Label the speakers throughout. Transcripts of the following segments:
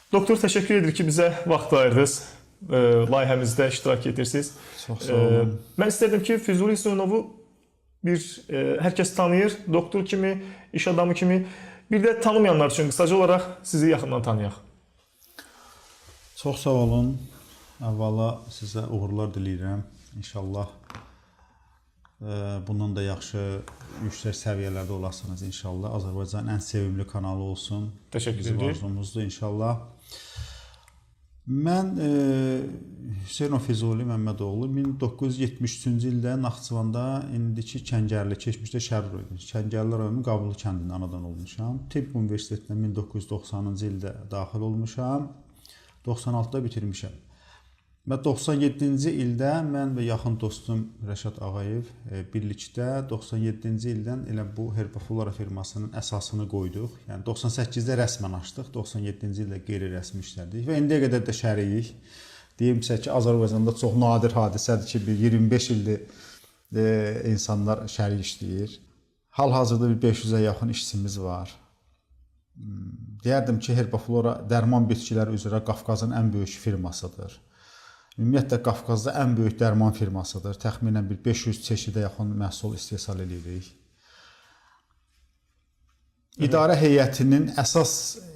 Speaker 1: Doktor, təşəkkür edirik ki, bizə vaxt ayırdınız. Layihəmizdə iştirak edirsiniz.
Speaker 2: Çox sağ olun.
Speaker 1: Mən istərdim ki, Füzuli Hüseynovu hər kəs tanıyır, doktor kimi, iş adamı kimi. Bir də tanımayanlar üçün qısaca olaraq sizi yaxından tanıyaq.
Speaker 2: Çox sağ olun. Əvvəla sizə uğurlar diləyirəm. İnşallah bundan da yaxşı, yüksək səviyyələrdə olasınız inşallah. Azərbaycanın ən sevimli kanalı olsun.
Speaker 1: Təşəkkür
Speaker 2: Bizim
Speaker 1: edirik.
Speaker 2: arzumuzdur inşallah. Mən Hüseynov Füzuli Məmmədoğlu 1973-cü ildə Naxçıvanda, indiki Kəngərli, keçmişdə Şərur, Kəngərli rayonunun Qabılı kəndində anadan olmuşam. Tibb Universitetinə 1990-cı ildə daxil olmuşam. 96-da bitirmişəm. Və 97-ci ildə mən və yaxın dostum Rəşad Ağayev birlikdə 97-ci ildən elə bu Herbaflora firmasının əsasını qoyduq. Yəni 98-də rəsmən açdıq, 97-ci ildə qeyri-rəsmi işlədik və indiyə qədər də şəriyik. Deyimsə ki, Azərbaycanda çox nadir hadisədir ki, bir 25 ildir insanlar şərik işləyir. Hal-hazırda bir 500-ə yaxın işçimiz var. Deyərdim ki, Herbaflora dərman bitkiləri üzrə Qafqazın ən böyük firmasıdır. Ümumiyyətlə, Qafqazda ən böyük dərman firmasıdır. Təxminən bir 500 çeşidə yaxın məhsul istehsal edirik. İdarə heyətinin əsas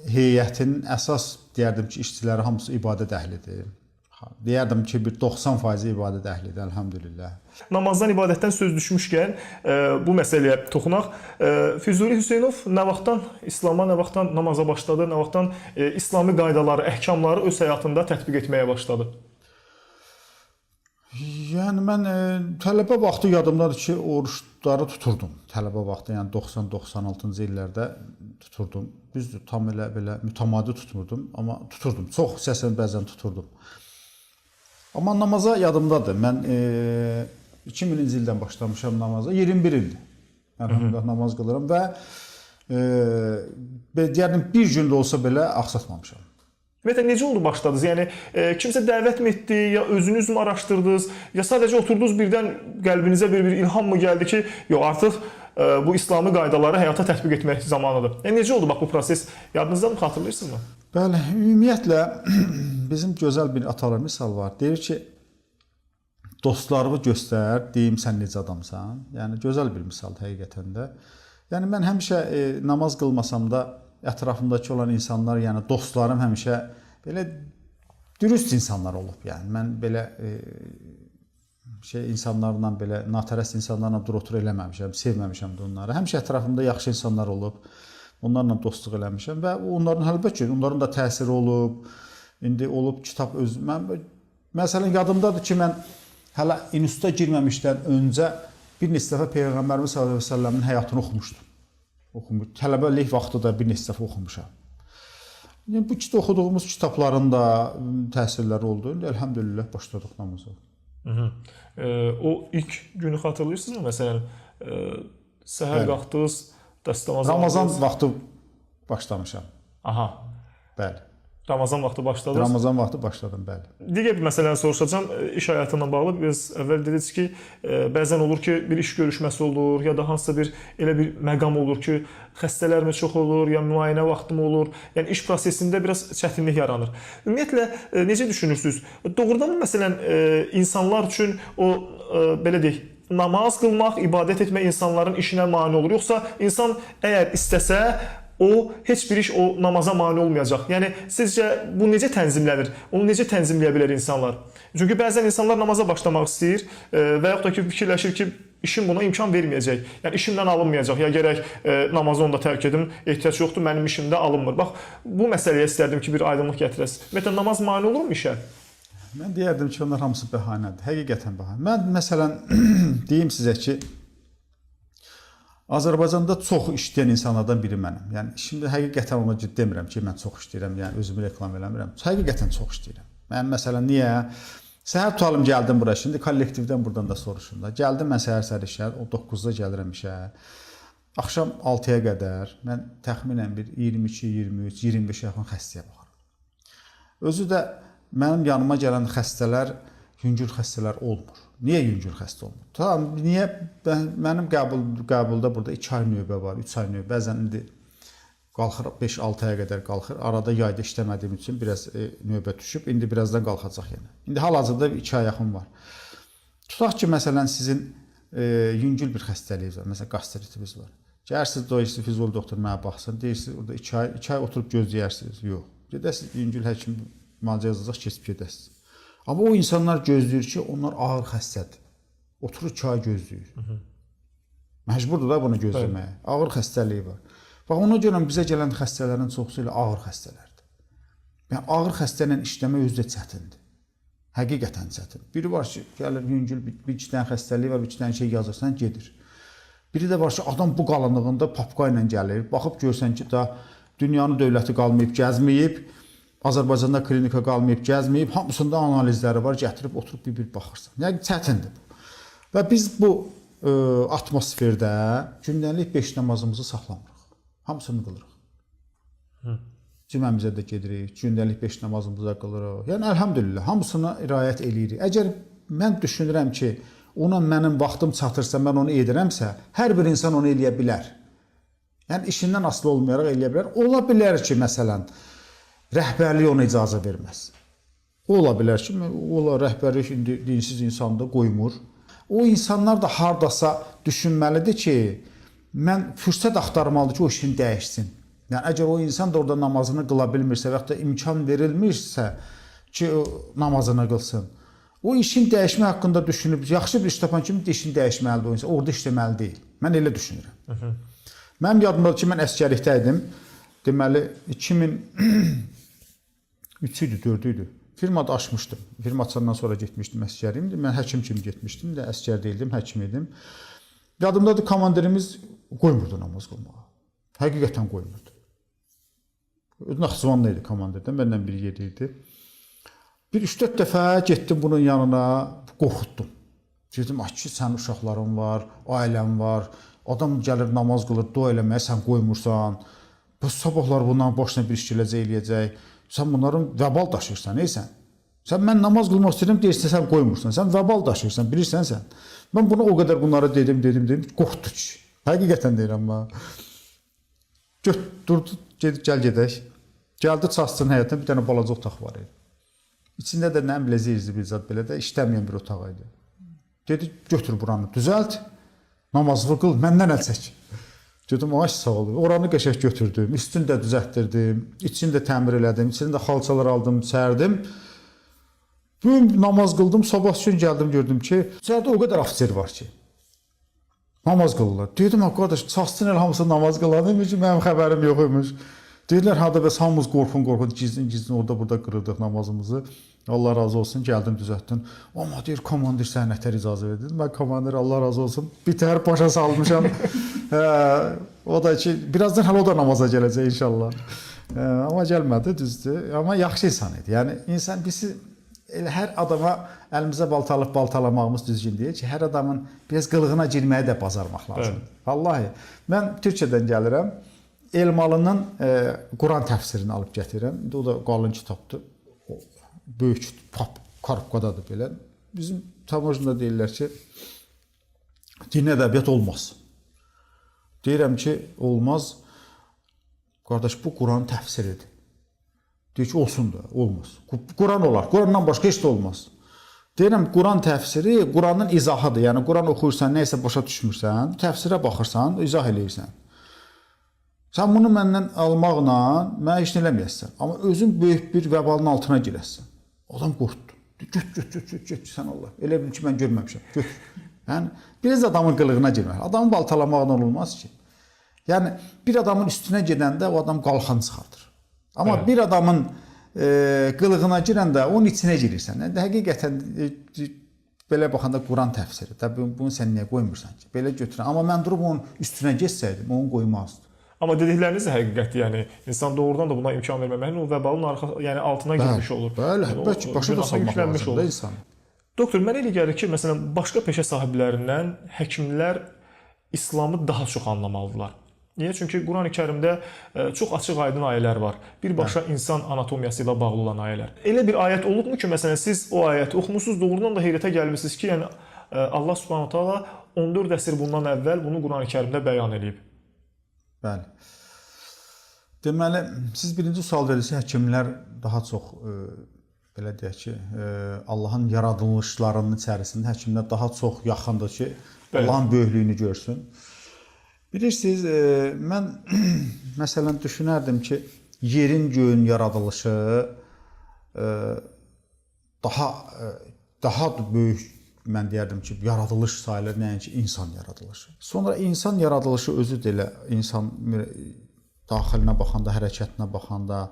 Speaker 2: deyərdim ki, işçiləri hamısı ibadət əhlidir. Deyərdim ki, bir 90% ibadət əhlidir, əlhamdülillah.
Speaker 1: Namazdan, ibadətdən söz düşmüşkən bu məsələyə toxunaq. Füzuli Hüseynov nə vaxtdan İslama, nə vaxtdan namaza başladı, nə vaxtdan İslami qaydaları, əhkamları öz həyatında tətbiq etməyə başladı?
Speaker 2: Yəni mən tələbə vaxtı yadımdadır ki, oruçları tuturdum. Tələbə vaxtı, yəni 90-96-cı illərdə tuturdum. Düzdür, tam elə belə mütəmadi tutmurdum, amma tuturdum. Çox səsən bəzən tuturdum. Amma namaza yadımdadır. Mən 2000-ci ildən başlamışam namaza. 21 ildir. Əlhamdülillah namaz qılıram və deyərdim bir gün də olsa belə axsatmamışam.
Speaker 1: Ümumiyyətlə, necə oldu başladınız? Yəni, kimsə dəvət mi etdi, ya özünüz mü araşdırdınız, ya sadəcə oturdunuz birdən qəlbinizə bir ilham mı gəldi ki, yox, artıq bu İslami qaydaları həyata tətbiq etmək zamanıdır. Yəni, necə oldu bax bu proses? Yadınızda mı, xatırlayırsınızmı?
Speaker 2: Bəli, ümumiyyətlə bizim gözəl bir atalar misal var. Deyir ki, dostlarını göstər, deyim sən necə adamsan. Yəni, gözəl bir misal həqiqətən də. Yəni, mən həmişə namaz qılmasam da ətrafımdakı olan insanlar, yəni dostlarım həmişə belə dürüst insanlar olub. Yəni mən belə insanlarla belə natərəst insanlarla dur-otur eləməmişəm, sevməmişəm də onları. Həmişə ətrafımda yaxşı insanlar olub. Onlarla dostluq eləmişəm və onların əlbəttə onların da təsiri olub. İndi olub kitab məsələn yadımdadır ki, mən hələ instituta girməmişdən öncə bir neçə dəfə Peyğəmbərimiz sallallahu əleyhi və səlləmin həyatını oxumuşdum. Tələbəlik vaxtı da bir neçə dəfə oxumuşam. Bu oxuduğumuz kitabların da təsirləri oldu. Əlhamdülillah başladıq namaza.
Speaker 1: O ilk günü xatırlayırsınızmı? Məsələn, səhər qalxdınız, dəstəmazı
Speaker 2: Ramazan vaxtı başlamışam.
Speaker 1: Aha.
Speaker 2: Bəli.
Speaker 1: Ramazan vaxtı başladınız?
Speaker 2: Ramazan vaxtı başladım, bəli.
Speaker 1: Digər bir məsələni soruşacağam. İş həyatından bağlı. Biz əvvəl dediniz ki, bəzən olur ki, bir iş görüşməsi olur, ya da hansısa bir elə bir məqam olur ki, xəstələr mi çox olur, ya müayinə vaxtı mı olur? Yəni iş prosesində biraz çətinlik yaranır. Ümumiyyətlə necə düşünürsünüz? Doğrudan məsələn insanlar üçün o belə deyək, namaz qılmaq, ibadət etmək insanların işinə mane olur, yoxsa insan əgər istəsə o heç bir iş o namaza mane olmayacaq. Yəni sizcə bu necə tənzimlənir? Onu necə tənzimləyə bilər insanlar? Çünki bəzən insanlar namaza başlamaq istəyir və yaxud da ki, fikirləşir ki, işim buna imkan verməyəcək. Yəni işimdən alınmayacaq. Ya gərək namazı onda tərk edim, ehtiyac yoxdur, mənim işimdə alınmır. Bax, bu məsələyə istərdim ki, bir aydınlıq gətirəsiniz. Ümumiyyətlə namaz mane olurmu işə?
Speaker 2: Mən deyərdim ki, onlar hamısı bəhanədir. Həqiqətən bəhanə. Mən məsələn deyim sizə ki, Azərbaycanda çox işləyən insanlardan biri mənim. Yəni şimdi həqiqətən ona demirəm ki, mən çox işləyirəm, yəni özümü reklam eləmirəm. Həqiqətən çox işləyirəm. Mən məsələn niyə? Səhər tutalım gəldim bura. Şimdi kollektivdən buradan da soruşun da. Gəldim mən səhər işə, o 9-da gəlirəm işə. Axşam 6-ya qədər mən təxminən bir 22, 23, 25 yaxın xəstəyə baxıram. Özü də mənim yanıma gələn xəstələr yüngül xəstələr olmur. Niyə yüngül xəstə olmur? Tamam, niyə mənim qəbulda burada 2 ay növbə var, 3 ay növbə, bəzən indi Qalxır 5-6 aya qədər qalxır. Arada yayda işləmədiyim üçün biraz növbə düşüb. İndi birazdan qalxacaq yenə. İndi hal-hazırda 2 aya yaxın var. Tutaq ki, məsələn sizin yüngül bir xəstəliyiniz var. Məsələn qastritiniz var. Gəlirsiniz doyursuz fizioloji doktor mənə baxsın. Deyirsiniz orada 2 ay oturub gözləyirsiniz. Yox. Gedəsiniz yüngül həkim müalicə yazacaq, keçib gedəsiniz. Amma o insanlar gözləyir ki, onlar ağır xəstədir. Oturur 2 ay gözləyir. Məcburdur da bunu gözləməyə. Ağır xəstəliyi var. Bax, ona görə bizə gələn xəstələrin çoxusu ilə ağır xəstələrdir. Yəni, ağır xəstə ilə işləmək özü də çətindir. Həqiqətən çətin. Biri var ki, gəlir yüngül bir iki dənə xəstəliyi var, bir iki dənə şey yazırsan, gedir. Biri də var ki, adam bu qalınlığında papqa ilə gəlir. Baxıb görsən ki, da dünyanın dövləti qalmayıb, gəzməyib, Azərbaycanda klinika qalmayıb, gəzməyib, hamısında analizləri var, gətirib oturub bir baxırsan. Yəni, çətindir bu. Və biz bu atmosferdə gündəlik 5 namazımızı saxlamırıq. Hamısını qılırıq. Cüməmizə də gedirik, gündəlik 5 namazımızı da qılırıq. Yəni, əlhəmdülillah, hamısına riayət eləyirik. Əgər mən düşünürəm ki, ona mənim vaxtım çatırsa, mən onu edirəmsə, hər bir insan onu eləyə bilər. Yəni, işindən asılı olmayaraq eləyə bilər. Ola bilər ki, məsələn, rəhbərlik ona icazə verməz. Ola bilər ki, rəhbərlik indi dinsiz insanda qoymur. O insanlar da hardasa düşünməlidir ki, mən fürsət axtarmalıdır ki, o işini dəyişsin. Yəni, əgər o insan da orada namazını qıla bilmirsə və yaxud da imkan verilmirsə ki, namazını qılsın, o işin dəyişmə haqqında düşünüb, yaxşı bir iş tapan kimi işini dəyişməlidir o insan, orada işləməli deyil. Mən elə düşünürəm. Mənim yadımdadır ki, mən əskərlikdə idim. Deməli, 2003 idi, 4 idi. Firmada açmışdım. Firma açandan sonra getmişdim, əskərimdir. Mən həkim kimi getmişdim də, əskər deyildim, həkim idim. Yadımdadır, komandirimiz qoymurdu namaz qılmağa. Həqiqətən qoymurdu. Naxçıvanlı idi komandirdən, məndən biri yedi idi. Bir 3-4 dəfə getdim bunun yanına, qorxutdum. Dedim, ki, sənin uşaqların var, ailən var, adam gəlir namaz qılır, dua eləməyə sən qoymursan, sabahlar bundan başına bir iş eləyəcək, sən bunların vəbal daşıyırsan, neysən? Mən namaz qılmaq istəyirəm, deyirsən, sən qoymursan, sən vəbal daşıyırsan, bilirsən sən. Mən bunu o qədər bunlara dedim, qorxdu ki. Həqiqətən deyirəm mən. Durdu, gəl gedək. Gəldi çatsın həyətdən, bir dənə balaca otaq var idi. İçində də nə bilə zeyirli bir zat belə də işləməyən bir otaq idi. Dedi, götür buranı, düzəlt, namazını qıl, məndən əl çək. Dedim, ay sağ ol. Oranı qəşəng götürdüm, üstünü də düzəltdirdim, içini də təmir elədim, içini də xalçalar aldım, sərdim. Bugün namaz qıldım, sabah gün gəldim, gördüm ki, içəridə o qədər ofisier var ki, namaz qılırlar. Dedim, qardaş, çatsın el hamısı namaz qılan imiş ki, mənim xəbərim yox imiş. Deyirlər, hada bəs hamımız qorxun, gizlin, orada qırırdıq namazımızı. Allah razı olsun, gəldim, düzəltdim. Amma deyir, komandir sənə nətər icazə verdi. Mən komandir, Allah razı olsun, bitər, başa salmışam. O da ki, birazdan hələ o da namaza gələcək inşallah. Amma gəlmədi, düzdür. Amma yaxşı insan idi. Yəni, insan bizi hər adama əlimizə baltalamağımız düzgün deyil ki, hər adamın biraz qılığına girməyi də bacarmaq lazımdır. Vallahi, mən Türkiyədən gəlirəm. Elmalının Quran təfsirini alıb gətirirəm. İndi o da qalın kitabdır. Böyük karpqadadır belə. Bizim tamojunda deyirlər ki, din ədəbiyyat olmaz. Deyirəm ki, olmaz. Qardaş, bu Quran təfsiridir. Deyir ki, olsun da, olmaz. Quran olar. Qurandan başqa heç də olmaz. Deyirəm, Quran təfsiri Quranın izahıdır. Yəni, Quran oxuyursan, neysə başa düşmürsən, təfsirə baxırsan, izah eləyirsən. Sən bunu məndən almaqla mənə heç nə eləməyəsən. Amma özün böyük bir vəbalın altına girəsən. Adam qorxdu. Göt, sən Allah. Elə bil ki, mən görməmişəm. Göt. Yəni, biraz adamın qılığına girmək. Adamı baltalamaqla olmaz ki. Yəni, bir adamın üstünə gedəndə o adam qalxan çıxardır. Amma bir adamın qılığına girəndə onun içinə girirsən. Yəni, həqiqətən belə baxanda Quran təfsiri. Təbii, bunu sən niyə qoymursan ki? Belə götürən. Amma mən durub onun üstünə geçsəydim, onu qoymazdım.
Speaker 1: Amma dedikləriniz də həqiqətdir, yəni insan doğrudan da buna imkan verməməli, o vəbalın altına girmiş olur.
Speaker 2: Bəli, bəlkə başa da salmaq lazımdır insan.
Speaker 1: Doktor, mənə elə gəlir ki, məsələn, başqa peşə sahiblərindən həkimlər İslamı daha çox anlamalıdırlar. Niyə? Çünki Qurani-Kərimdə çox açıq-aydın ayələr var. Birbaşa insan anatomiyası ilə bağlı olan ayələr. Elə bir ayət olubmu ki, məsələn, siz o ayəti oxumusunuz, doğrudan da heyrətə gəlmisiniz ki, yəni Allah Subhanahu taala 14 əsr bundan əvvəl bunu Qurani-Kərimdə bəyan edib.
Speaker 2: Bəli. Deməli, siz birinci sual verirsiniz, həkimlər daha çox belə deyək ki, Allahın yaradılışlarının içərisində həkimlər daha çox yaxındır ki, Allahın böyüklüyünü görsün. Bilirsiniz, mən məsələn düşünərdim ki, yerin göyün yaradılışı daha böyük, mən deyərdim ki, yaradılış sayılır, nəinki insan yaradılışı. Sonra insan yaradılışı özü də elə insan daxilinə baxanda, hərəkətinə baxanda,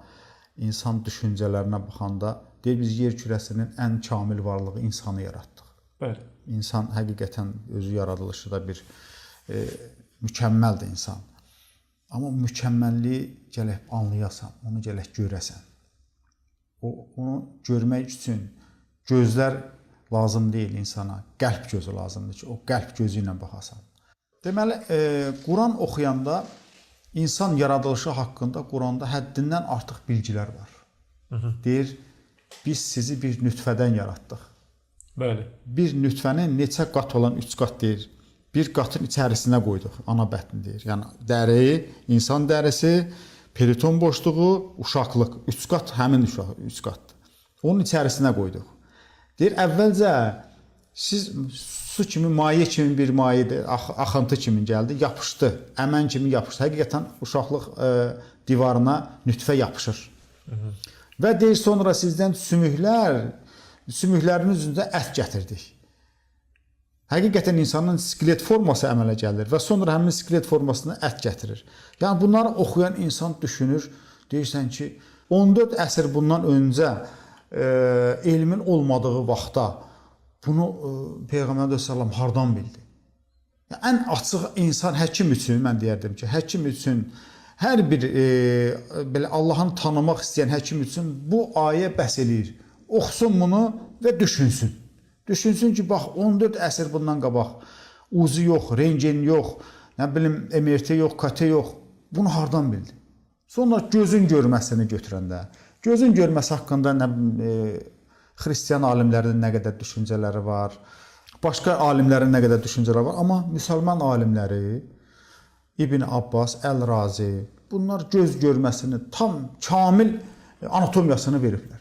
Speaker 2: insan düşüncələrinə baxanda, deyir biz yer kürəsinin ən kamil varlığı insanı yaratdıq.
Speaker 1: Bəli.
Speaker 2: İnsan həqiqətən özü yaradılışı da bir mükəmməldir insan. Amma mükəmməlliyi gələk anlayasan, onu gələk görəsən. Onu görmək üçün gözlər lazım deyil insana, qəlb gözü lazımdır ki, o qəlb gözü ilə baxasan. Deməli, Quran oxuyanda insan yaradılışı haqqında Quranda həddindən artıq bilgilər var. Deyir, biz sizi bir nütfədən yaratdıq.
Speaker 1: Bəli.
Speaker 2: Bir nütfənin neçə qat olan 3 qat deyir. Bir qatın içərisinə qoyduq, ana bətni deyir. Yəni, dəri, insan dərisi, periton boşluğu, uşaqlıq. 3 qat həmin uşaq, 3 qatdır. Onun içərisinə qoyduq. Deyir, əvvəlcə siz su kimi, maye kimi bir mayedir, axıntı kimi gəldi, yapışdı, əmən kimi yapışdı. Həqiqətən uşaqlıq divarına nütfə yapışır. Və deyir, sonra sizdən sümüklərin üzründə ət gətirdik. Həqiqətən insanın skelet forması əmələ gəlir və sonra həmin skelet formasına ət gətirir. Yəni, bunları oxuyan insan düşünür, deyirsən ki, 14 əsr bundan öncə elmin olmadığı vaxtda bunu Peyğəmbər s.ə.v hardan bildi? Ən açıq insan həkim üçün, mən deyərdim ki, həkim üçün, hər bir belə Allah'ın tanımaq istəyən həkim üçün bu ayə bəhs eləyir. Oxusun bunu və düşünsün. Düşünsün ki, bax, 14 əsr bundan qabaq uzu yox, rengen yox, nə bilim, MRT yox, KT yox. Bunu hardan bildi? Sonra gözün görməsini götürəndə, gözün görməsi haqqında xristiyan alimlərin nə qədər düşüncələri var, başqa alimlərin nə qədər düşüncələri var, amma müsəlman alimləri, İbn Abbas, Əl-Razi, bunlar göz görməsini tam, kamil anatomiyasını veriblər.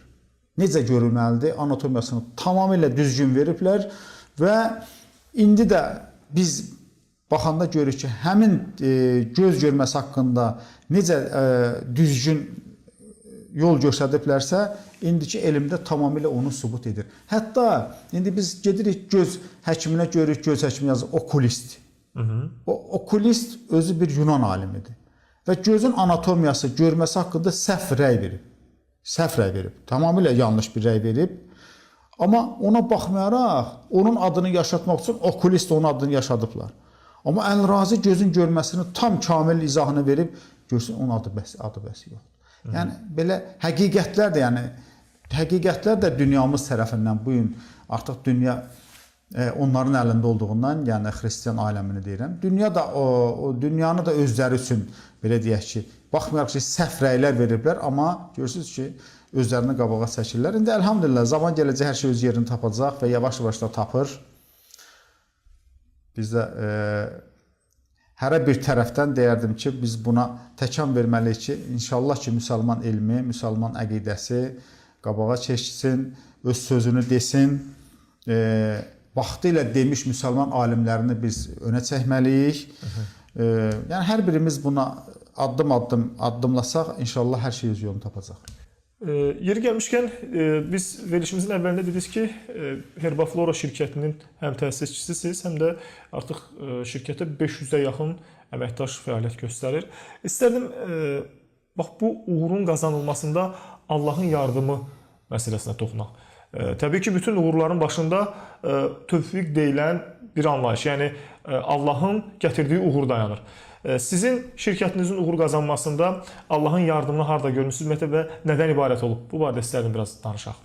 Speaker 2: Necə görülməlidir, anatomiyasını tamamilə düzgün veriblər və indi də biz baxanda görürük ki, həmin göz görməsi haqqında necə düzgün yol göstəriblərsə, indiki elmdə tamamilə onu sübut edir. Hətta indi biz gedirik göz həkiminə görürük, göz həkimi yazır, okulist. O okulist özü bir Yunan alimidir və gözün anatomiyası, görməsi haqqında səhv rəy verib. Səhv rəy verib, tamamilə yanlış bir rəy verib. Amma ona baxmayaraq, onun adını yaşatmaq üçün okulist onun adını yaşadıblar. Amma Əl-Razi gözün görməsini tam kamil izahını verib, görsün onun adı bəs yoxdur. Yəni, belə həqiqətlər də, yəni, həqiqətlər də dünyamız tərəfindən bu gün artıq dünya onların əlində olduğundan, yəni xristiyan aləmini deyirəm. Dünyanı da özləri üçün, belə deyək ki, baxmayaraq ki, səhv rəylər veriblər, amma görürsünüz ki, özlərini qabağa çəkirlər. İndi əlhamdülillah, zaman gələcək hər şey öz yerini tapacaq və yavaş-yavaş da tapır. Biz də hərə bir tərəfdən deyərdim ki, biz buna təkan verməliyik ki, inşallah ki, müsəlman elmi, müsəlman əqidəsi qabağa keçsin, öz sözünü desin, vaxtı ilə demiş müsəlman alimlərini biz önə çəkməliyik. Yəni, hər birimiz buna addımlasaq, inşallah hər şey öz yolunu tapacaq.
Speaker 1: Yeri gəlmişkən, biz verilişimizin əvvəlində dedik ki, Herbaflora şirkətinin həm təsisçisisiniz, həm də artıq şirkətdə 500-ə yaxın əməkdaş fəaliyyət göstərir. İstərdim, bax, bu uğurun qazanılmasında Allahın yardımı məsələsinə toxunaq. Təbii ki, bütün uğurların başında tövfiq deyilən bir anlayış, yəni Allahın gətirdiyi uğur dayanır. Sizin şirkətinizin uğur qazanmasında Allahın yardımını harda görmüsünüz və nədən ibarət olub? Bu barədə istərdim biraz danışaq.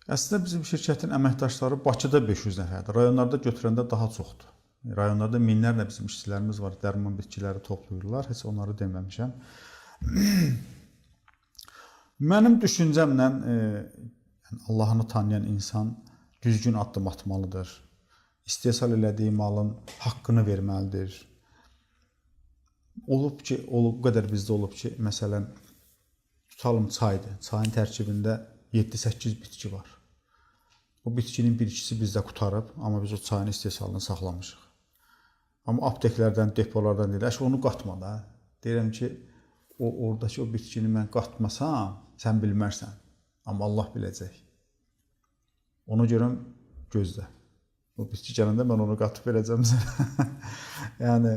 Speaker 2: Əslində bizim şirkətin əməkdaşları Bakıda 500 nəfərdir. Rayonlarda götürəndə daha çoxdur. Rayonlarda minlərlə bizim işçilərimiz var, dərman bitkiləri toplayırlar. Heç onları deməmişəm. Mənim düşüncəmlə Allahını tanıyan insan düzgün addım atmalıdır. İstehsal elədiyi malın haqqını verməlidir. olub ki, o qədər bizdə olub ki, məsələn, tutalım çaydır. Çayın tərkibində 7-8 bitki var. O bitkinin bir ikisi bizdə qutarıb, amma biz o çayın istehsalını saxlamışıq. Amma apteklərdən, depolardan deyirlər, onu qatma da. Deyirəm ki, oradakı o bitkini mən qatmasam, sən bilmərsən. Amma Allah biləcək. Onu görəm, gözlə. O bitki gələndə mən onu qatıb verəcəm sənə. Yəni,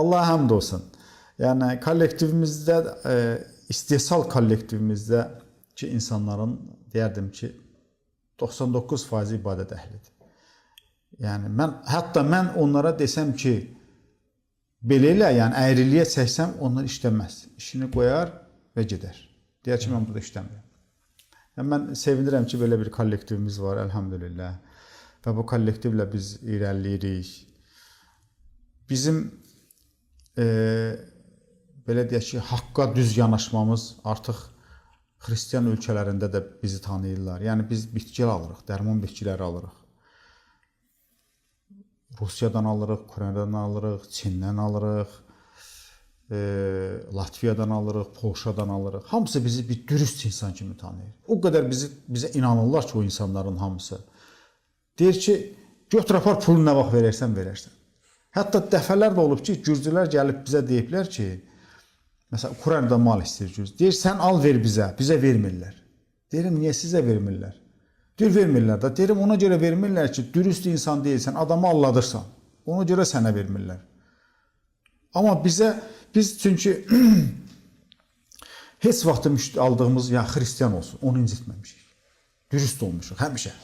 Speaker 2: Allah həmd olsun. Yəni, kollektivimizdə, istehsal kollektivimizdə ki, insanların, deyərdim ki, 99% ibadət əhlidir. Yəni, hətta mən onlara desəm ki, belə elə, yəni əyriliyə çəksəm, onlar işləməz. İşini qoyar və gedər. Deyər ki, mən burada işləmirəm. Yəni, mən sevinirəm ki, belə bir kollektivimiz var, əlhamdülillah. Və bu kollektivlə biz irəliləyirik. Bizim, belə deyək ki, haqqa düz yanaşmamız artıq Xristian ölkələrində də bizi tanıyırlar. Yəni, biz bitkilər alırıq, dərman bitkiləri alırıq. Rusiyadan alırıq, Koreyadan alırıq, Çindən alırıq, Latviyadan alırıq, Polşadan alırıq. Hamısı bizi bir dürüst insan kimi tanıyır. O qədər bizə inanırlar ki, o insanların hamısı. Deyir ki, götür apar pulu nə vaxt verərsən. Hətta dəfələr də olub ki, gürcülər gəlib bizə deyiblər ki, məsələn, Ukraynada mal istəyir gürcü. Deyir, sən al ver bizə vermirlər. Deyirəm, niyə sizə vermirlər? Deyir, vermirlər də. Deyirəm, ona görə vermirlər ki, dürüst insan deyilsən, adamı alladırsan. Ona görə sənə vermirlər. Amma biz çünki heç vaxt aldığımız ya xristian olsun, onu incitməmişik. Dürüst olmuşuq, həmişə.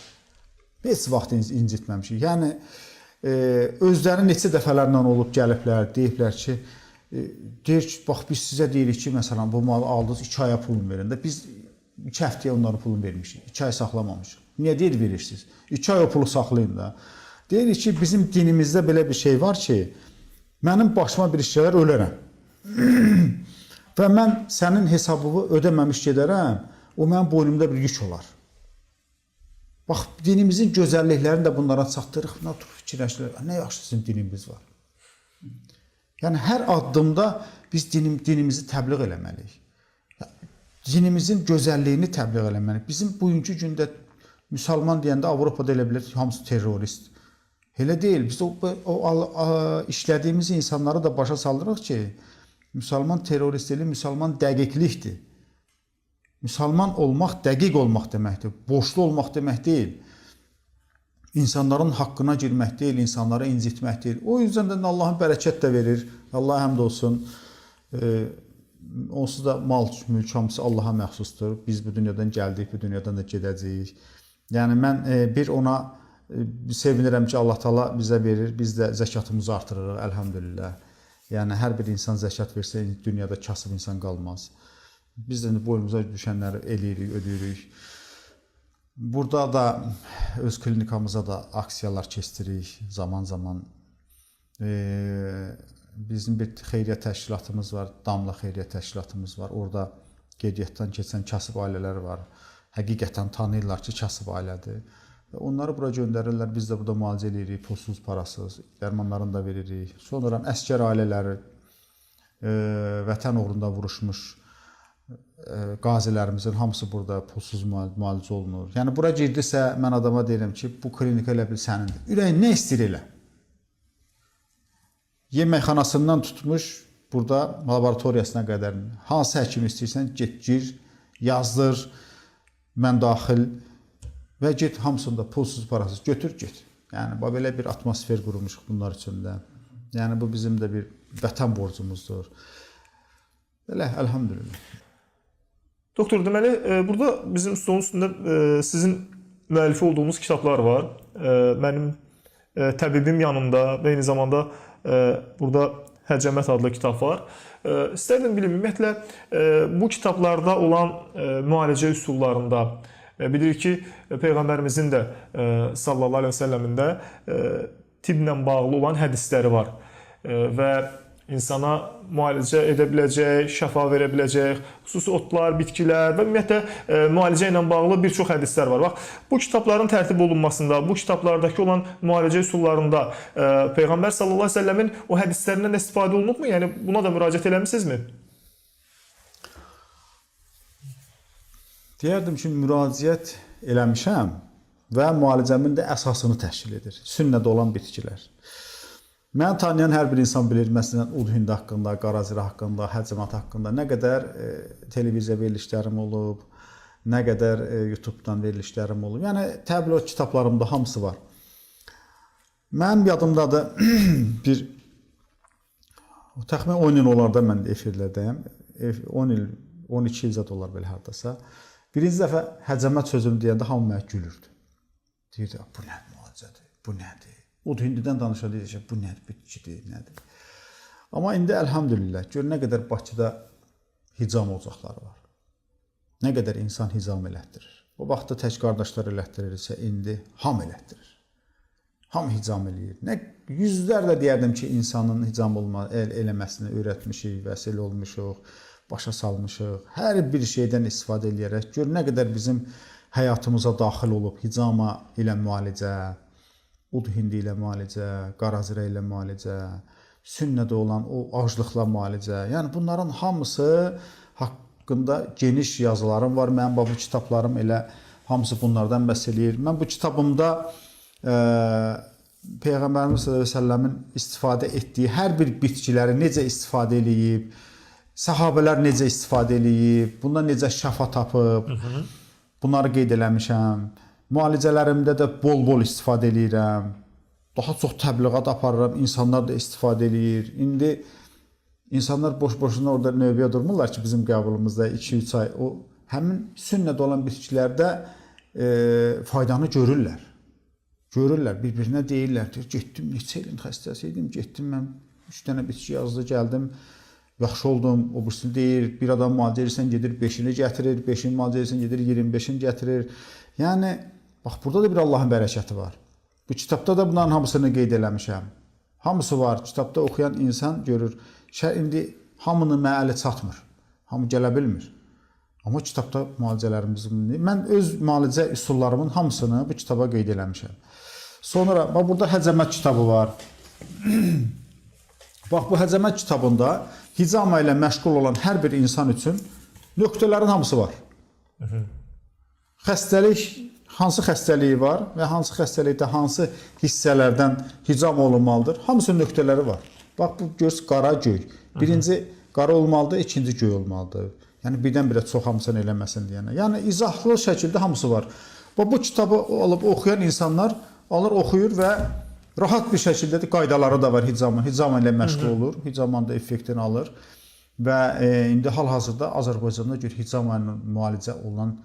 Speaker 2: Heç vaxt incitməmişik. Yəni, özləri neçə dəfələrlə olub gəliblər, deyiblər ki, deyir ki, bax, biz sizə deyirik ki, məsələn, bu malı aldınız, 2 aya pulun verin də. Biz 2 həftəyə onların pulunu vermişik, 2 ay saxlamamışıq. Niyə deyir verirsiniz? 2 ay o pulu saxlayın da. Deyirik ki, bizim dinimizdə belə bir şey var ki, mənim başıma bir iş gələr, ölərəm. Və mən sənin hesabını ödəməmiş gedərəm, o mənim boynumda bir yük olar. Bax, dinimizin gözəlliklərini də bunlara çatdırıq, nə oturub fikirləşirlər, nə yaxşı sizin dinimiz var. Yəni, hər addımda biz dinimizi təbliğ eləməliyik. Dinimizin gözəlliyini təbliğ eləməliyik. Bizim bugünkü gündə müsəlman deyəndə Avropada elə bilər ki, hamısı terrorist. Elə deyil. Biz o işlədiyimiz insanları da başa saldırıq ki, müsəlman terrorist deyil, müsəlman dəqiqlikdir. Müsəlman olmaq dəqiq olmaq deməkdir. Boşlu olmaq demək deyil. İnsanların haqqına girmək deyil, insanları incitmək deyil. O yüzden də Allahın bərəkət də verir. Allah həmd olsun. Onsuz da mal, mülk hamısı Allaha məxsusdur. Biz bu dünyadan gəldik, bu dünyadan da gedəcəyik. Yəni, mən bir ona sevinirəm ki, Allah Taala bizə verir. Biz də zəkatımızı artırırıq, əlhamdülillah. Yəni, hər bir insan zəkat versə, dünyada kasıb insan qalmaz. Biz də boynumuza düşənləri eləyirik, ödəyirik. Burada da öz klinikamıza da aksiyalar keçdiririk zaman-zaman. Bizim bir xeyriyyə təşkilatımız var, Damla xeyriyyə təşkilatımız var. Orada qeydiyyatdan keçən kasıb ailələr var. Həqiqətən tanıyırlar ki, kasıb ailədir. Onları bura göndərirlər, biz də burada müalicə edirik, pulsuz, parasız, dərmanlarını da veririk. Sonra əsgər ailələri, vətən uğrunda vuruşmuş qazilərimizin hamısı burada pulsuz müalicə olunur. Yəni, bura girdisə, mən adama deyirəm ki, bu klinika elə bil sənindir. Ürəyin nə istəyir elə? Yeməkxanasından tutmuş, burada laboratoriyasına qədər hansı həkim istəyirsən, get, gir, yazdır, mən daxil və get hamısında pulsuz, parasız götür, get. Yəni, belə bir atmosfer qurmuşuq bunlar üçün də. Yəni, bu bizim də bir vətən borcumuzdur. Belə, əlhamdülillah.
Speaker 1: Doktor, deməli, burada bizim stolun üstündə sizin müəllifi olduğunuz kitablar var. Mənim təbibim yanımda və eyni zamanda burada Həcəmət adlı kitab var. İstərdim bilim, ümumiyyətlə, bu kitablarda olan müalicə üsullarında bilirik ki, Peyğəmbərimizin də sallallahu aleyhi və səlləmin də tibblə bağlı olan hədisləri var. Və insana müalicə edə biləcək, şəfa verə biləcək, xüsusi otlar, bitkilər və ümumiyyətlə müalicə ilə bağlı bir çox hədislər var. Bax, bu kitabların tərtib olunmasında, bu kitablardakı olan müalicə üsullarında Peyğəmbər sallallahu əleyhi və səlləmin o hədislərindən də istifadə olunubmu? Yəni buna da müraciət eləmisinizmi?
Speaker 2: Deyərdim ki, müraciət eləmişəm və müalicəmin də əsasını təşkil edir. Sünnədə olan bitkilər. Mən tanıyan hər bir insan bilir, məsələn, Udhind haqqında, Qarazira haqqında, Həcamat haqqında nə qədər televiziya verilişlərim olub, nə qədər YouTube-dan verilişlərim olub. Yəni, təbliğat kitablarımda hamısı var. Mənim yadımdadır, təxminən 10 il olardı mən efirlərdəyəm. 10 il, 12 il zət olar belə hardasa. Birinci dəfə Həcamat sözünü deyəndə hamı mənə gülürdü. Deyirdi, bu nədir müalicədir, bu nədir? Udhindidən danışa deyir, bu nədir, bitkidir, nədir? Amma indi əlhamdülillah, gör nə qədər Bakıda hicam ocaqları var. Nə qədər insan hicam elətdirir. O vaxtda tək qardaşlar elətdirirsə, indi hamı elətdirir. Hamı hicam eləyir. Nə yüzlərlə deyərdim ki, insanın hicam eləməsini öyrətmişik, vəsil olmuşuq, başa salmışıq. Hər bir şeydən istifadə eləyərək gör nə qədər bizim həyatımıza daxil olub hicama ilə müalicə, Udhindi ilə müalicə, Qarazira ilə müalicə, sünnədə olan o aclıqla müalicə. Yəni bunların hamısı haqqında geniş yazılarım var. Mənim bu kitablarım elə hamısı bunlardan bəhs eləyir. Mən bu kitabımda Peyğəmbərimiz sallallahu əleyhi və səlləmin istifadə etdiyi hər bir bitkiləri necə istifadə eləyib, səhabələr necə istifadə eləyib, bundan necə şəfa tapıb, bunları qeyd eləmişəm. Müalicələrimdə də bol-bol istifadə eləyirəm. Daha çox təbliğat aparıram, insanlar da istifadə eləyir. İndi insanlar boş-boşuna orada növbəyə durmurlar ki, bizim qəbulumuzda 2-3 ay. O, həmin sünnədə olan bitkilərdə faydanı görürlər. Görürlər, bir-birinə deyirlər ki, getdim, neçə ilin xəstəsi idim, getdim mən 3 dənə bitki yazdı, gəldim. Yaxşı oldum, o birisini deyir, bir adam müalicə edirsən, gedir 5-ini gətirir, 5-ini müalicə edirsən, gedir 25-ini gətirir. Yəni, bax, burada da bir Allahın bərəkəti var. Bu kitabda da bunların hamısını qeyd eləmişəm. Hamısı var, kitabda oxuyan insan görür. İndi hamının məəli çatmır, hamı gələ bilmir. Amma kitabda müalicələrimizin, mən öz müalicə üsullarımın hamısını bu kitaba qeyd eləmişəm. Sonra, bax, burada Həcamat kitabı var. Bax, bu Həcamat kitabında hicama ilə məşğul olan hər bir insan üçün nöqtələrin hamısı var. Xəstəlik, hansı xəstəliyi var və hansı xəstəlikdə hansı hissələrdən hicam olunmalıdır, hamısının nöqtələri var. Bax, bu göz qara göy. Birinci qara olmalıdır, ikinci göy olmalıdır. Yəni, birdən-birə çox hamısını eləməsin deyənə. Yəni, izahlı şəkildə hamısı var. Bu kitabı alıb oxuyan insanlar alır, oxuyur və rahat bir şəkildə də qaydaları da var hicamın. Hicam ilə məşğul olur, hicamın da effektini alır. Və indi hal-hazırda Azərbaycanda hicam ilə müalicə olunan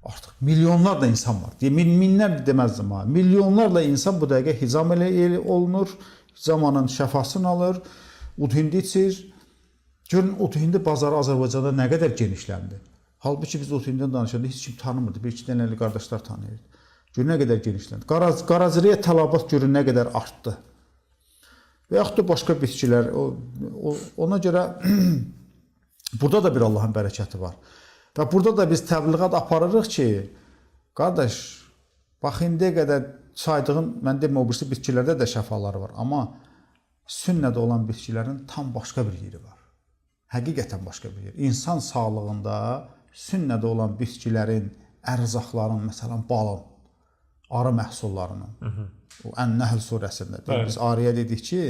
Speaker 2: artıq milyonlarla insan var. Minlər deməzdim ha. Milyonlarla insan bu dəqiqə hicam ilə olunur, hicamanın şəfasını alır, Udhindi içir. Görün, Udhindi bazarı Azərbaycanda nə qədər genişləndi. Halbuki biz Udhindidən danışanda heç kim tanımırdı. Bir-iki dənəli qardaşlar tanıyırdı. Görün, nə qədər genişləndi. Qaraziraya tələbat görün, nə qədər artdı. Və yaxud da başqa bitkilər. Ona görə burada da bir Allahın bərəkəti var. Və burada da biz təbliğat aparırıq ki, qardaş, bax, indiyə qədər saydığım, mən demə, o birisi bitkilərdə də şəfaları var. Amma sünnədə olan bitkilərin tam başqa bir yeri var. Həqiqətən başqa bir yer. İnsan sağlığında sünnədə olan bitkilərin, ərzaqların, məsələn, balın, arı məhsullarının, o Ən-Nəhl surəsində biz arıya dedik ki,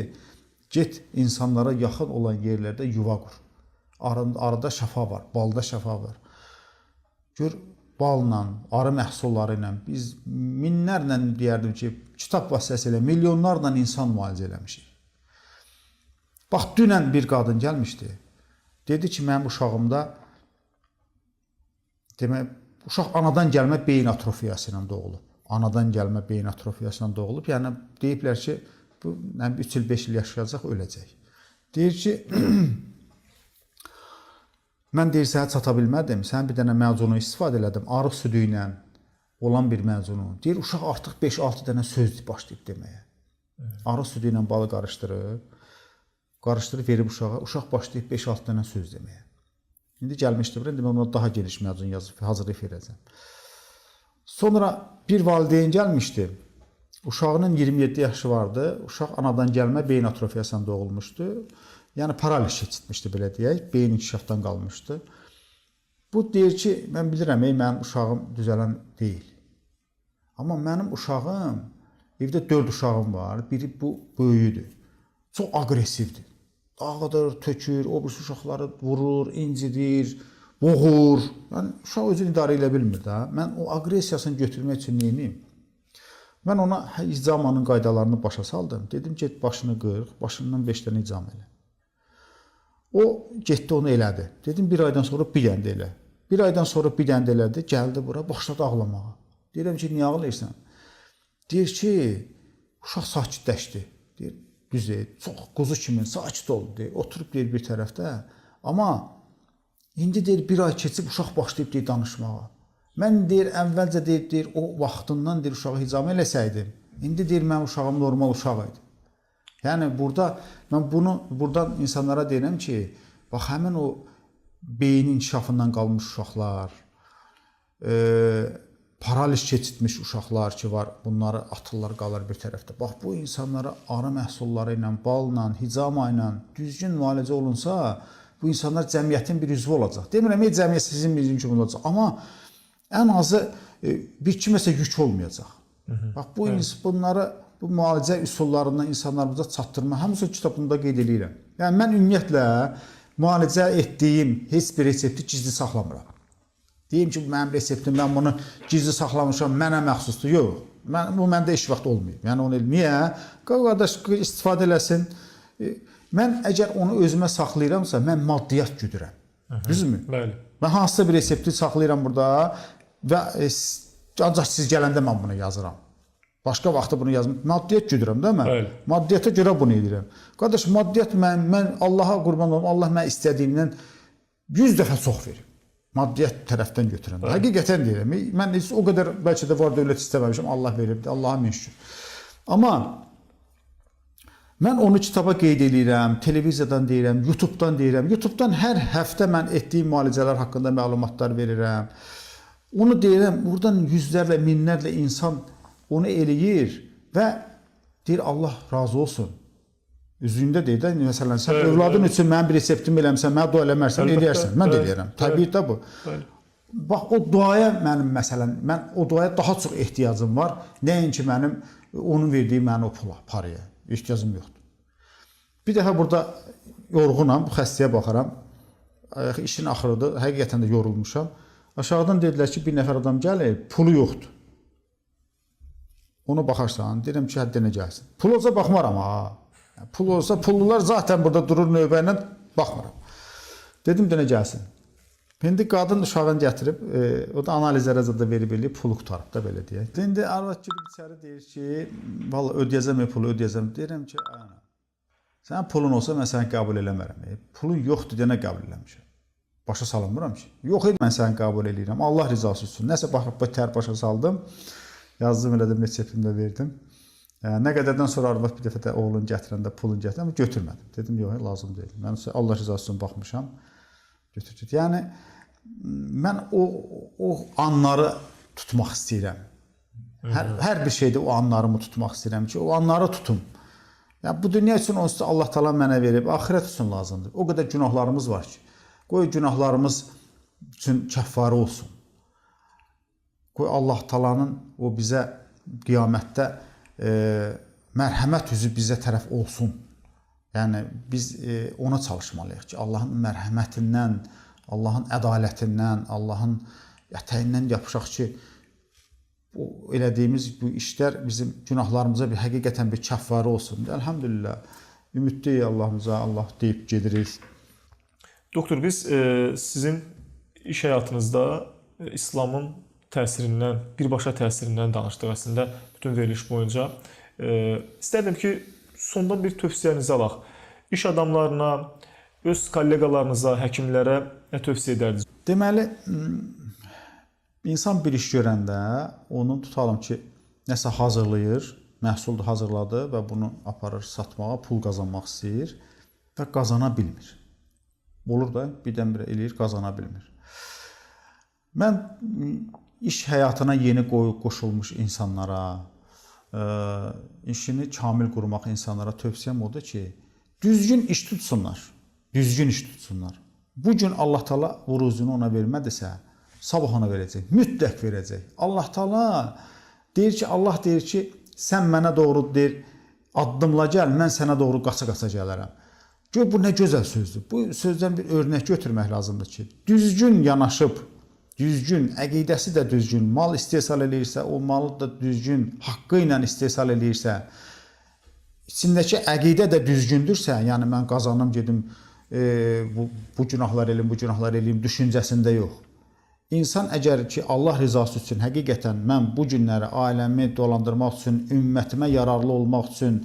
Speaker 2: get insanlara yaxın olan yerlərdə yuva qur. Arıda şəfa var, balda şəfa var. Gör, balla, arı məhsulları ilə biz minlərlə deyərdim ki, kitab vasitəsilə milyonlarla insan müalicə eləmişik. Bax, dünən bir qadın gəlmişdi. Dedi ki, mənim uşağımda demək, uşaq anadan gəlmə beyin atrofiyası ilə doğulub. Anadan gəlmə beyin atrofiyası ilə doğulub. Yəni, deyiblər ki, bu 3 il, 5 il yaşayacaq, öləcək. Deyir ki, mən deyir, sənə çata bilmədim, sən bir dənə məzunu istifadə elədim, arıq südü ilə olan bir məzunu. Deyir, uşaq artıq 5-6 dənə söz başlayıb deməyə. Arıq südü ilə balı qarışdırıb, qarışdırıb verib uşağa. Uşaq başlayıb 5-6 dənə söz deməyə. İndi gəlmişdi bura, indi mən ona daha geniş məzun yazıb hazırlayıb verəcəm. Sonra bir valideyn gəlmişdi. Uşağının 27 yaşı vardı. Uşaq anadan gəlmə beyin atrofiyasından doğulmuşdu. Yəni paraliz keçirmişdi belə deyək. Beyin inkişafdan qalmışdı. Bu deyir ki, mən bilirəm, mənim uşağım düzələn deyil. Amma mənim uşağım, evdə 4 uşağım var. Biri bu böyüdür. Çox aqressivdir. Dağıdır, tökür, o birisi uşaqları vurur, incidir, boğur. Yəni uşaq özünü idarə edə bilmir də. Mən o aqressiyasını götürmək üçün nə edeyim? Mən ona icamanın qaydalarını başa saldım. Dedim get başını qırx, başından 5 dənə icam elə. O getdi onu elədi. Dedim bir aydan sonra bir dənə də elə. Bir aydan sonra bir dənə də elədi, gəldi bura, başladı ağlamağa. Deyirəm ki, niyə ağlayırsan? Deyir ki, uşaq sakitləşdi. Deyir, düzdür, çox quzu kimi sakit oldu. Deyir, oturub deyir bir tərəfdə. Amma indi deyir bir ay keçib uşaq başlayıb deyir danışmağa. Mən deyir əvvəlcə deyir o vaxtından deyir uşağı hicam eləsəydim. İndi deyir mənim uşağım normal uşaq idi. Yəni burada mən bunu buradan insanlara deyirəm ki, bax həmin o beyin inkişafından qalmış uşaqlar, paraliz keçirmiş uşaqlar ki var, bunları atırlar qalır bir tərəfdə. Bax bu insanlara arı məhsulları ilə, balla, hicama ilə düzgün müalicə olunsa, bu insanlar cəmiyyətin bir üzvü olacaq. Demirəm, cəmiyyət sizin bir üzvü olacaq, amma ən azı bir kiməsə yük olmayacaq. Bax bunları bu müalicə üsullarından insanlarımıza çatdırma həmişə kitabımda qeyd edirəm. Yəni mən ümumiyyətlə müalicə etdiyim heç bir resepti gizli saxlamıram. Deyim ki, mənim reseptim, mən bunu gizli saxlamışam, mənə məxsusdur. Yox, bu məndə heç vaxt olmayıb. Yəni onu niyə? Qardaş istifadə eləsin. Mən əgər onu özümə saxlayıramsa, mən maddiyyat güdürəm. Düzdürmü?
Speaker 1: Bəli.
Speaker 2: Mən hansısa bir resepti saxlayıram burada və ancaq siz gələndə mən bunu yazıram. Başqa vaxtda bunu yazmıram. Maddiyyat güdürəm də mən.
Speaker 1: Bəli.
Speaker 2: Maddiyyata görə bunu edirəm. Qardaş, maddiyyat mən Allaha qurban olum, Allah mən istədiyimdən 100 dəfə çox verir. Maddiyyat tərəfdən götürəm. Həqiqətən deyirəm. Mən o qədər bəlkə də var dövlət istəməmişəm. Allah veribdi. Allaha min şükür. Amma mən onu kitaba qeyd edirəm, televiziyadan deyirəm, YouTube'dan deyirəm. YouTube'dan hər həftə mən etdiyim müalicələr haqqında məlumatlar verirəm. Onu deyirəm, buradan yüzlərlə, minlərlə insan onu eləyir və deyir Allah razı olsun. Üzündə deyir də, məsələn, sən övladın üçün mənim bir reseptim eləmsən, mənə dua eləmərsən, eləyərsən. Mən də eləyərəm. Təbii də bu. Bax, o duaya mənim məsələn, mən o duaya daha çox ehtiyacım var. Nəinki mənim, onun verdiyi mənim o pula, paraya. Ehtiyacım yoxdur. Bir dəfə burada yorğunam, bu xəstəyə baxaram. İşin axırıdır, həqiqətən də yorulmuşam. Aşağıdan dedilər ki, bir nəfər adam gəlir, pulu yoxdur. Ona baxarsan, deyirəm ki, həddinə gəlsin. Pul olsa baxmaram ha. Pul olsa, pullular zaten burada durur növbə ilə, baxmaram. Dedim, dənə gəlsin. İndi qadın uşağını gətirib, o da analizlərə zada verib pulu qutarıb da belə deyək. İndi arvad girib içəri deyir ki, valla ödəyəcəm, pulu ödəyəcəm. Deyirəm ki, ana, sənin pulun olsa mən səni qəbul eləmərəm. Pulun yoxdur deyənə qəbul eləmişəm. Başa salınmıram ki. Yox idi, mən səni qəbul eləyirəm. Allah rizası üçün. Nəsə baxıb tər başa saldım. Yazdım, elədim, reseptimi də verdim. Nə qədərdən sonra arvad bir dəfə də oğlunu gətirəndə pulunu gətirdim, amma götürmədim. Dedim, yox, lazım deyil. Mən Allah rizası üçün baxmışam. Götür. Yəni mən o anları tutmaq istəyirəm. Hər bir şeydə o anlarımı tutmaq istəyirəm ki, o anları tutum. Yəni bu dünya üçün onsuz Allah Taala mənə verib, axirət üçün lazımdır. O qədər günahlarımız var ki, qoy günahlarımız üçün kəffarə olsun. Qoy Allah Taala'nın o bizə qiyamətdə mərhəmət üzü bizə tərəf olsun. Yəni biz ona çalışmalıyıq ki, Allahın mərhəmətindən, Allahın ədalətindən, Allahın ətəyindən yapışaq ki, elədiyimiz bu işlər bizim günahlarımıza bir həqiqətən bir kəffarə olsun. Elhamdülillah, ümidliyik Allahımıza, Allah deyib gedirik.
Speaker 1: Doktor, biz sizin iş həyatınızda İslamın təsirindən, birbaşa təsirindən danışdıq əslində bütün veriliş boyunca. İstərdim ki, sonda bir tövsiyənizi alaq. İş adamlarına, öz kolleqalarınıza, həkimlərə nə tövsiyə edərdiniz?
Speaker 2: Deməli, insan bir iş görəndə onu tutalım ki, nəsə hazırlayır, məhsul da hazırladı və bunu aparır satmağa, pul qazanmaq istəyir. və qazana bilmir. Olur da, birdən-birə eləyir, qazana bilmir. Mən iş həyatına yeni qoşulmuş insanlara, işini kamil qurmaq insanlara tövsiyəm odur ki, düzgün iş tutsunlar. Düzgün iş tutsunlar. Bu gün Allah Taala bu ruzunu ona vermədisə, sabah ona verəcək. Mütləq verəcək. Allah Taala deyir ki, Allah deyir ki, sən mənə doğru deyir, addımla gəl, mən sənə doğru qaça-qaça gələrəm. Gör, bu nə gözəl sözdür. Bu sözdən bir örnək götürmək lazımdır ki, düzgün yanaşıb, düzgün, əqidəsi də düzgün, mal istehsal eləyirsə, o malı da düzgün, haqqı ilə istehsal eləyirsə, içindəki əqidə də düzgündürsə, yəni mən qazanım, gedim, bu günahlar eləyim, bu günahlar eləyim düşüncəsində yox. İnsan əgər ki, Allah rizası üçün, həqiqətən mən bu günləri ailəmi dolandırmaq üçün, ümmətimə yararlı olmaq üçün,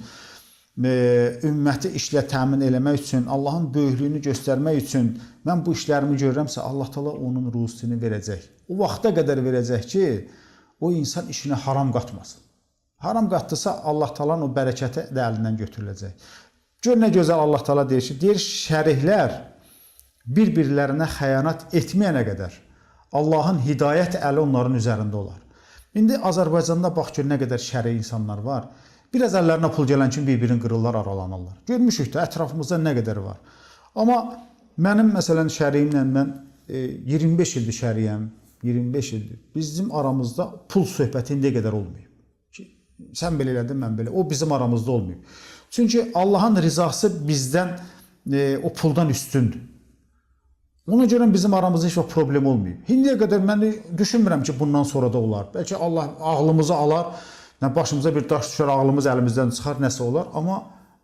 Speaker 2: ümməti işlə təmin eləmək üçün, Allahın böyüklüyünü göstərmək üçün mən bu işlərimi görürəmsə, Allah Taala onun ruzusunu verəcək. O vaxta qədər verəcək ki, o insan işinə haram qatmasın. Haram qatdısa, Allah Taala'nın o bərəkəti də əlindən götürüləcək. Gör nə gözəl Allah Taala deyir ki, deyir şərihlər bir-birlərinə xəyanət etməyənə qədər Allahın hidayət əli onların üzərində olar. İndi Azərbaycanda bax gör nə qədər şəri insanlar var. Biraz əllərinə pul gələn kimi bir-birini qırırlar, aralanırlar. Görmüşük də ətrafımızda nə qədər var. Amma mənim məsələn şəriyimlə mən 25 ildir şəriyəm, 25 ildir. Bizim aramızda pul söhbəti indiyə qədər olmayıb. Sən belə elədin, mən belə. O bizim aramızda olmayıb. Çünki Allahın rizası bizdən o puldan üstündür. Ona görə bizim aramızda heç vaxt problem olmayıb. İndiyə qədər mən düşünmürəm ki, bundan sonra da olar. Bəlkə Allah ağlımızı alar, başımıza bir daş düşər, ağlımız əlimizdən çıxar, nəsə olar. Amma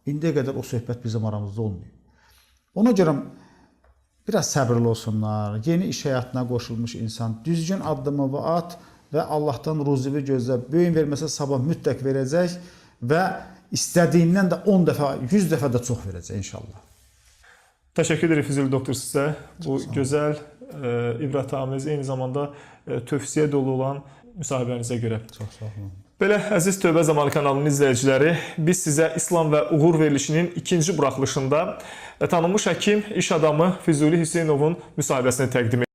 Speaker 2: indiyə qədər o söhbət bizim aramızda olmayıb. Ona görə biraz səbirli olsunlar. Yeni iş həyatına qoşulmuş insan düzgün addımı at və Allahdan ruzivi gözlə. Böyün verməsə sabah mütləq verəcək və istədiyindən də 10 dəfə, 100 dəfə də çox verəcək inşallah.
Speaker 1: Təşəkkür edirik Füzuli doktor sizə. Bu gözəl, ibrətamiz, eyni zamanda tövsiyə dolu olan müsahibənizə görə.
Speaker 2: Çox sağ olun.
Speaker 1: Belə, əziz Tövbə Zamanı kanalının izləyiciləri, biz sizə İslam və Uğur verilişinin ikinci buraxılışında tanınmış həkim, iş adamı Füzuli Hüseynovun müsahibəsini təqdim edirik.